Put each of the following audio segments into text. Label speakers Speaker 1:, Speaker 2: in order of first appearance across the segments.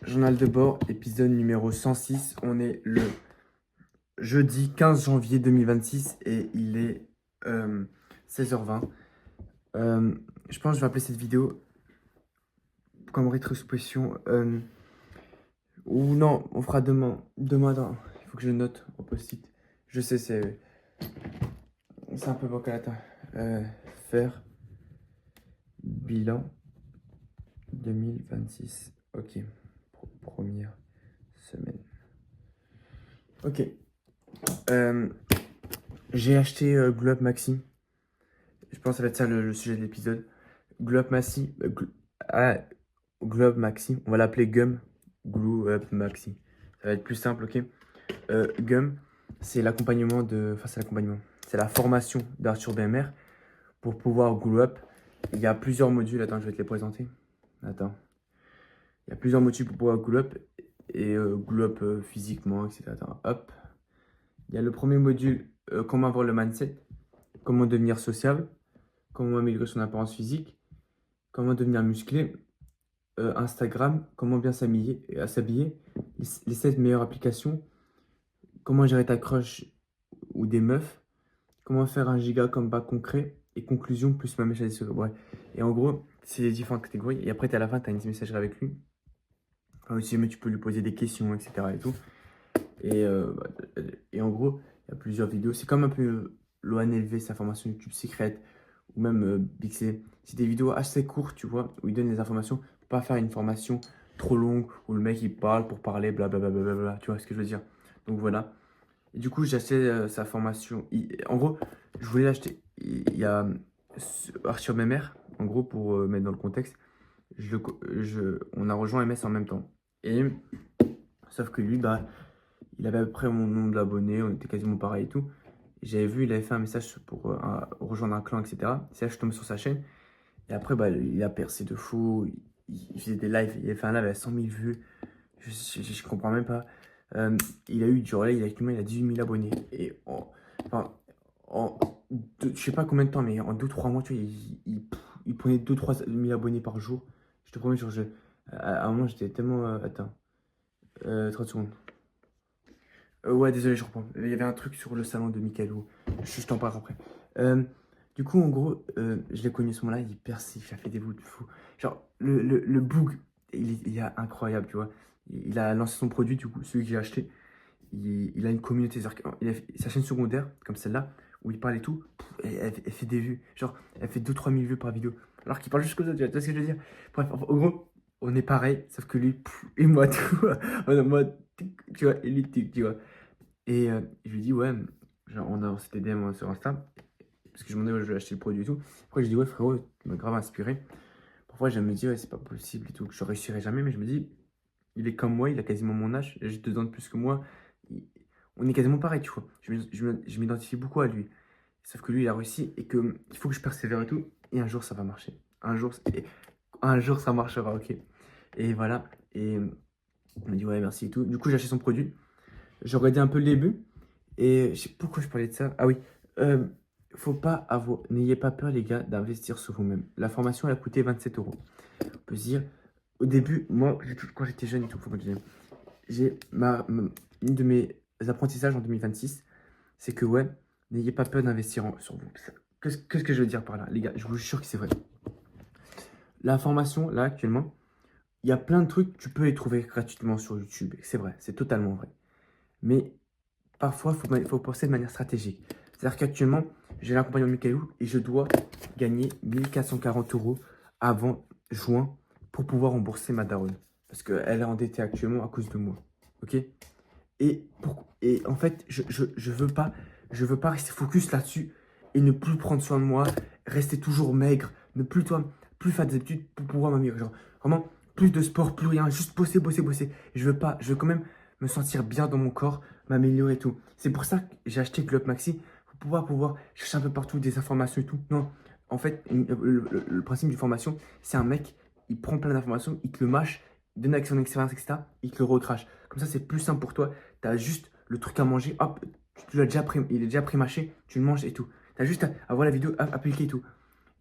Speaker 1: Journal de bord, épisode numéro 106. On est le jeudi 15 janvier 2026 et il est 16h20. Je pense que je vais appeler cette vidéo comme rétrospection. Ou non, on fera demain. Demain, attends, il faut que je note au post-it. Je sais, c'est un peu bancal. Attends. Faire bilan 2026. Ok. Première semaine. Ok. J'ai acheté Globe Maxi. Je pense que ça va être ça le sujet de l'épisode. Globe Maxi. Globe Maxi. On va l'appeler Gum. Glue Up Maxi. Ça va être plus simple, ok. Gum, c'est l'accompagnement de. Enfin, c'est l'accompagnement. C'est la formation d'Arthur BMR pour pouvoir glue up. Il y a plusieurs modules. Attends, je vais te les présenter. Attends. Il y a plusieurs modules pour pouvoir glue up et glue up physiquement, etc. Attends, hop. Il y a le premier module, comment avoir le mindset, comment devenir sociable, comment améliorer son apparence physique, comment devenir musclé, Instagram, comment bien s'habiller, les 7 meilleures applications, comment gérer ta crush ou des meufs, comment faire un giga comeback concret, et conclusion plus ma message. Ouais. Et en gros, c'est les différentes catégories. Et après, à la fin, tu as une messagerie avec lui. Enfin, si jamais tu peux lui poser des questions, etc. Et tout. Et en gros, il y a plusieurs vidéos. C'est comme un peu l'ONLV, sa formation YouTube secrète, ou même Bixé. C'est des vidéos assez courtes, tu vois, où il donne des informations. Faut pas faire une formation trop longue où le mec il parle pour parler, blablabla, bla, bla, bla, bla, tu vois ce que je veux dire. Donc voilà. Et du coup, j'ai acheté sa formation. En gros, je voulais l'acheter. Il y a Arthur Memer, en gros, pour mettre dans le contexte. On a rejoint MS en même temps. Et sauf que lui, bah, il avait à peu près mon nombre d'abonnés, on était quasiment pareil et tout. J'avais vu, il avait fait un message pour rejoindre un clan, etc. C'est là que je tombe sur sa chaîne. Et après, bah, il a percé de fou. Il faisait des lives. Il avait fait un live à 100 000 vues. Je comprends même pas. Il a eu du relais, il a 18 000 abonnés. Et enfin, je sais pas combien de temps, mais en 2-3 mois, tu vois, il prenait 2-3 000 abonnés par jour. Je te promets, à un moment, j'étais tellement. Attends, 30 secondes. Ouais, désolé, je reprends. Il y avait un truc sur le salon de Michaelou. Je t'en parle après. Euh, du coup, en gros, je l'ai connu ce moment-là, il persiste, il a fait des bouts de fou. Genre, le boog, il est incroyable, tu vois. Il a lancé son produit, du coup, celui que j'ai acheté. Il a une communauté, il a sa chaîne secondaire, comme celle-là, où il parle et tout. Elle fait des vues. Genre, elle fait 2-3 000 vues par vidéo. Alors qu'il parle juste comme ça, tu vois ce que je veux dire? Bref, en gros, on est pareil, sauf que lui, et moi, tout. On est en mode, tu vois, et lui, tu vois. Et je lui dis, ouais, genre, on s'était DM sur Insta, parce que je me demandais où je vais acheter le produit et tout. Après, je dis, ouais, frérot, tu m'as grave inspiré. Parfois, je me dis, ouais, c'est pas possible et tout, que je réussirai jamais, mais je me dis, il est comme moi, il a quasiment mon âge, il a juste 2 ans de plus que moi. Il- On est quasiment pareil, tu vois. Je m'identifie beaucoup à lui. Sauf que lui, il a réussi et que il faut que je persévère et tout. Et un jour, ça va marcher. Un jour, ça marchera, ok. Et voilà. Et il m'a dit, ouais, merci et tout. Du coup, j'ai acheté son produit. J'ai regardé un peu le début. Et je sais pas pourquoi je parlais de ça. Ah oui, euh, faut pas avoir, n'ayez pas peur les gars d'investir sur vous-même. La formation elle a coûté 27 euros. On peut se dire, au début, moi quand j'étais jeune et tout, faut continuer. J'ai une de mes apprentissages en 2026, c'est que ouais, n'ayez pas peur d'investir sur vous. Qu'est-ce que je veux dire par là, les gars? Je vous jure que c'est vrai. La formation là actuellement, il y a plein de trucs, tu peux les trouver gratuitement sur YouTube. C'est vrai, c'est totalement vrai. Mais parfois, il faut penser de manière stratégique. C'est-à-dire qu'actuellement, j'ai l'accompagnement de Michaelou et je dois gagner 1440 euros avant juin pour pouvoir rembourser ma daronne. Parce qu'elle est endettée actuellement à cause de moi. Ok? Et en fait, je veux pas rester focus là-dessus et ne plus prendre soin de moi, rester toujours maigre, ne plus, plus faire des études pour pouvoir m'améliorer. Genre, vraiment, plus de sport, plus rien, juste bosser, bosser, bosser. Je veux quand même me sentir bien dans mon corps, m'améliorer et tout. C'est pour ça que j'ai acheté Club Maxi, pour pouvoir chercher un peu partout des informations et tout. Non, en fait, le principe d'une formation, c'est un mec, il prend plein d'informations, il te le mâche, il donne avec son expérience, etc., il te le recrache. Comme ça, c'est plus simple pour toi. Tu as juste le truc à manger, hop, tu l'as déjà il est déjà pré-mâché, tu le manges et tout. Tu as juste à voir la vidéo, appliquer et tout.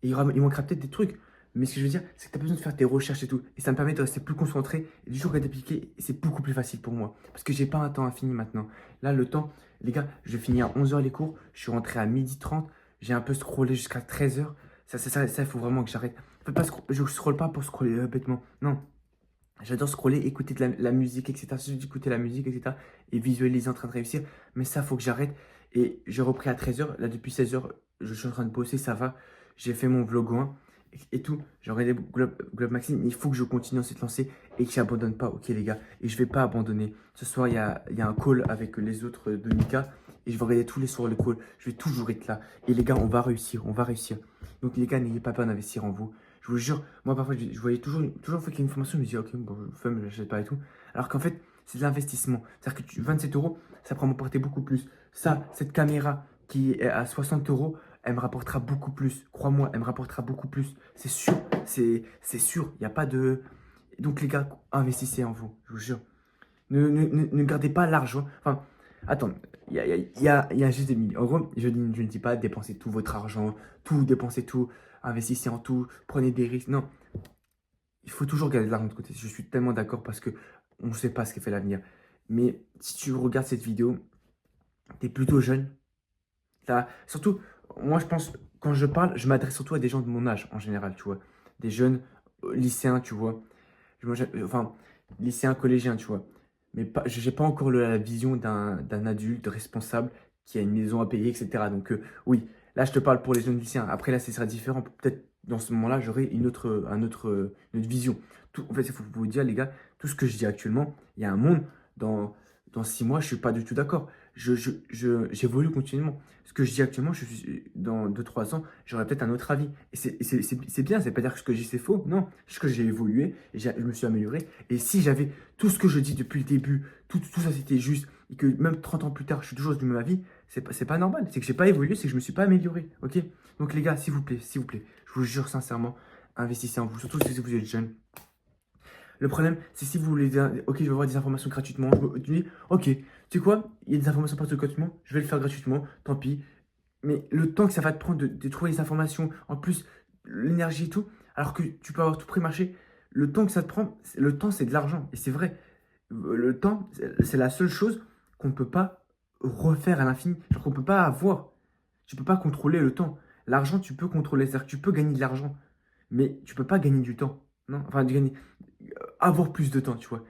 Speaker 1: Et il manquera peut-être des trucs. Mais ce que je veux dire, c'est que tu as besoin de faire tes recherches et tout. Et ça me permet de rester plus concentré. Et du jour que tu appliqué, c'est beaucoup plus facile pour moi. Parce que j'ai pas un temps infini maintenant. Là, le temps, les gars, je finis à 11h les cours. Je suis rentré à 12h30. J'ai un peu scrollé jusqu'à 13h. Il faut vraiment que j'arrête. Je scrolle pas pour scroller bêtement. Non. J'adore scroller, écouter de la musique, etc. Juste écouter la musique, etc. Et visualiser en train de réussir. Mais ça, faut que j'arrête. Et j'ai repris à 13h. Là, depuis 16h, je suis en train de bosser, ça va. J'ai fait mon vlog 1 et tout. J'ai regardé Globe Maxime. Il faut que je continue dans cette lancée et que j'abandonne pas. Ok, les gars. Et je vais pas abandonner. Ce soir, il y a un call avec les autres de Mika. Et je vais regarder tous les soirs le call. Je vais toujours être là. Et les gars, on va réussir. On va réussir. Donc, les gars, n'ayez pas peur d'investir en vous. Je vous jure, moi parfois je voyais toujours une fois qu'il y a une formation, je me disais ok, bon, femme, je l'achète pas et tout. Alors qu'en fait, c'est de l'investissement. C'est-à-dire que 27 euros, ça pourra m'apporter beaucoup plus. Ça, cette caméra qui est à 60 euros, elle me rapportera beaucoup plus. Crois-moi, elle me rapportera beaucoup plus. C'est sûr, c'est sûr. Il n'y a pas de. Donc les gars, investissez en vous, je vous jure. Ne gardez pas l'argent. Enfin, attends, il y a juste des milliers. En gros, je ne dis pas dépensez tout votre argent, tout, dépensez tout, investissez en tout, prenez des risques. Non, il faut toujours garder de l'argent de côté. Je suis tellement d'accord parce que on ne sait pas ce qui fait l'avenir. Mais si tu regardes cette vidéo, tu es plutôt jeune. Surtout, moi je pense, quand je parle, je m'adresse surtout à des gens de mon âge en général, tu vois. Des jeunes lycéens, tu vois. Enfin, lycéens, collégiens, tu vois. Mais je n'ai pas encore la vision d'un adulte responsable qui a une maison à payer, etc. Donc oui, là je te parle pour les jeunes lycéens. Après là, ce sera différent. Peut-être dans ce moment-là, j'aurai une autre vision. En fait, il faut vous dire, les gars, tout ce que je dis actuellement, il y a un monde, dans 6 mois, je ne suis pas du tout d'accord. J'évolue continuellement. Ce que je dis actuellement, dans 2 3 ans, j'aurai peut-être un autre avis. Et c'est bien, c'est pas dire que ce que je dis c'est faux. Non, c'est que j'ai évolué, et je me suis amélioré. Et si j'avais tout ce que je dis depuis le début, tout ça c'était juste, et que même 30 ans plus tard, je suis toujours du même avis, c'est pas normal. C'est que j'ai pas évolué, c'est que je me suis pas amélioré. Ok? Donc les gars, s'il vous plaît, je vous jure sincèrement, investissez en vous, surtout si vous êtes jeune. Le problème, c'est si vous voulez dire, ok, je vais avoir des informations gratuitement. Tu dis, ok, tu sais quoi, il y a des informations partout gratuitement, je vais le faire gratuitement, tant pis. Mais le temps que ça va te prendre de trouver les informations, en plus, l'énergie et tout, alors que tu peux avoir tout pré-marché, le temps que ça te prend, le temps, c'est de l'argent. Et c'est vrai, le temps, c'est la seule chose qu'on ne peut pas refaire à l'infini, genre qu'on ne peut pas avoir. Tu ne peux pas contrôler le temps. L'argent, tu peux contrôler, c'est-à-dire que tu peux gagner de l'argent, mais tu ne peux pas gagner du temps. Non, enfin, avoir plus de temps, tu vois.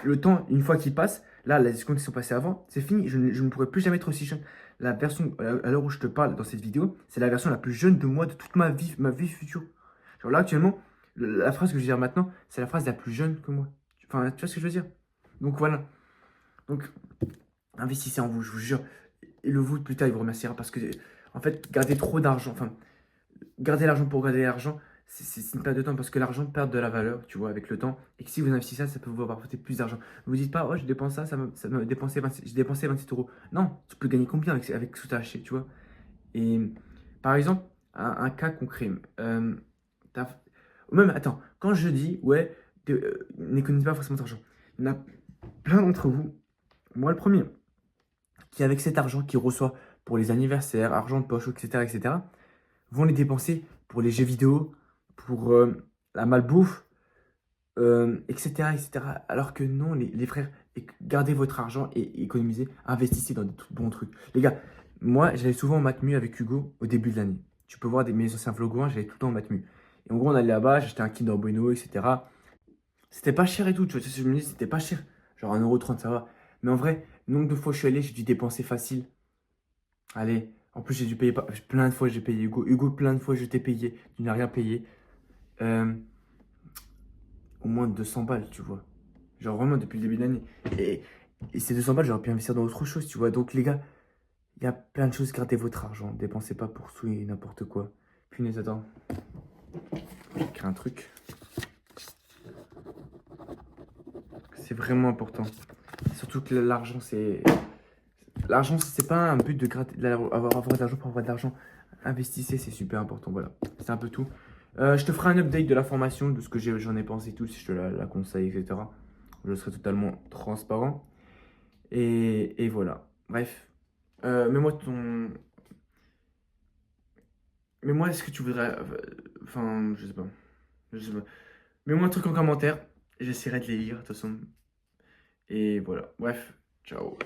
Speaker 1: Le temps, une fois qu'il passe, là, les secondes qui sont passées avant, c'est fini. Je ne pourrai plus jamais être aussi jeune. La version, à l'heure où je te parle dans cette vidéo, c'est la version la plus jeune de moi de toute ma vie future. Genre là, actuellement, la phrase que je vais dire maintenant, c'est la phrase la plus jeune que moi. Enfin, tu vois ce que je veux dire? Donc voilà. Donc, investissez en vous, je vous jure. Et le vous, plus tard, il vous remerciera parce que, en fait, gardez trop d'argent. Enfin, garder l'argent pour garder l'argent, c'est une perte de temps parce que l'argent perd de la valeur, tu vois, avec le temps. Et que si vous investissez ça, ça peut vous rapporter plus d'argent. Ne vous dites pas, oh, je dépense ça, ça m'a dépensé j'ai dépensé 27 euros. Non, tu peux gagner combien avec ce que tu as acheté, tu vois. Et par exemple, un cas concret. T'as- Même, attends, quand je dis, ouais, n'économisez pas forcément d'argent, il y en a plein d'entre vous, moi le premier, qui avec cet argent qu'il reçoit pour les anniversaires, argent de poche, etc., vont les dépenser pour les jeux vidéo, pour la malbouffe, etc., etc. Alors que non, les frères, gardez votre argent et économisez, investissez dans des bons trucs. Les gars, moi, j'allais souvent en Matmu avec Hugo au début de l'année. Tu peux voir mes anciens vlogs, j'allais tout le temps en Matmu. Et en gros, on allait là-bas, j'achetais un Kinder Bueno, etc. C'était pas cher et tout, tu vois, je me dis, c'était pas cher. Genre 1,30 € ça va. Mais en vrai, nombre de fois je suis allé, j'ai dû dépenser facile. Allez, en plus j'ai dû payer plein de fois, j'ai payé Hugo. Hugo, plein de fois je t'ai payé, tu n'as rien payé. Euh, Au moins 200 balles, tu vois. Genre vraiment depuis le début de l'année. Et, et ces 200 balles, j'aurais pu investir dans autre chose, tu vois. Donc les gars, il y a plein de choses, gardez votre argent. Dépensez pas pour tout et n'importe quoi. Punaise, attends. J'écris un truc. C'est vraiment important. Surtout que l'argent, c'est... L'argent, c'est pas un but de avoir de l'argent pour avoir de l'argent. Investissez, c'est super important. Voilà, c'est un peu tout. Je te ferai un update de la formation, de ce que j'en ai pensé tout, si je te la conseille, etc. Je serai totalement transparent. Et voilà. Bref. Mets-moi ton. Mets-moi, est-ce que tu voudrais. Enfin, je sais pas. Je sais pas. Mets-moi un truc en commentaire. J'essaierai de les lire, de toute façon. Et voilà. Bref, ciao.